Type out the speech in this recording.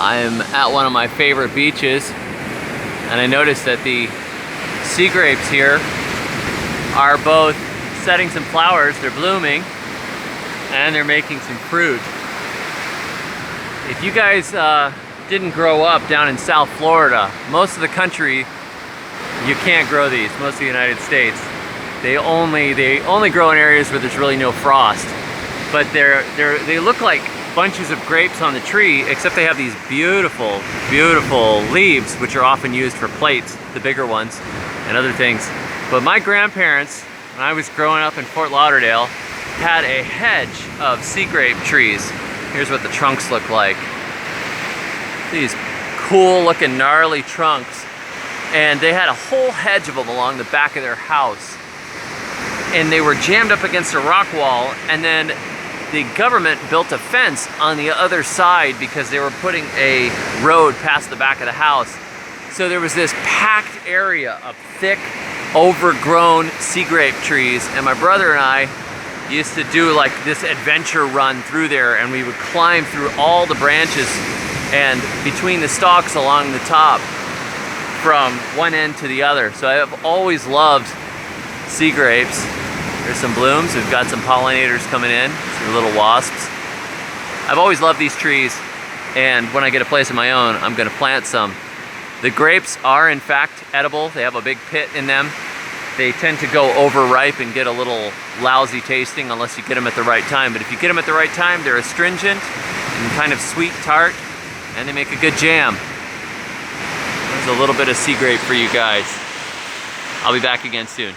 I'm at one of my favorite beaches, and I noticed that the sea grapes here are both setting some flowers, they're blooming, and they're making some fruit. If you guys didn't grow up down in South Florida, most of the country, you can't grow these, most of the United States. They only grow in areas where there's really no frost. But they look like bunches of grapes on the tree, except they have these beautiful, beautiful leaves, which are often used for plates, the bigger ones, and other things. But my grandparents, when I was growing up in Fort Lauderdale, had a hedge of sea grape trees. Here's what the trunks look like. These cool looking gnarly trunks. And they had a whole hedge of them along the back of their house. And they were jammed up against a rock wall, and then the government built a fence on the other side because they were putting a road past the back of the house. So there was this packed area of thick, overgrown sea grape trees, and my brother and I used to do like this adventure run through there, and we would climb through all the branches and between the stalks along the top from one end to the other. So I've always loved sea grapes. There's some blooms, we've got some pollinators coming in, some little wasps. I've always loved these trees, and when I get a place of my own, I'm gonna plant some. The grapes are in fact edible. They have a big pit in them. They tend to go overripe and get a little lousy tasting unless you get them at the right time. But if you get them at the right time, they're astringent and kind of sweet tart, and they make a good jam. There's a little bit of sea grape for you guys. I'll be back again soon.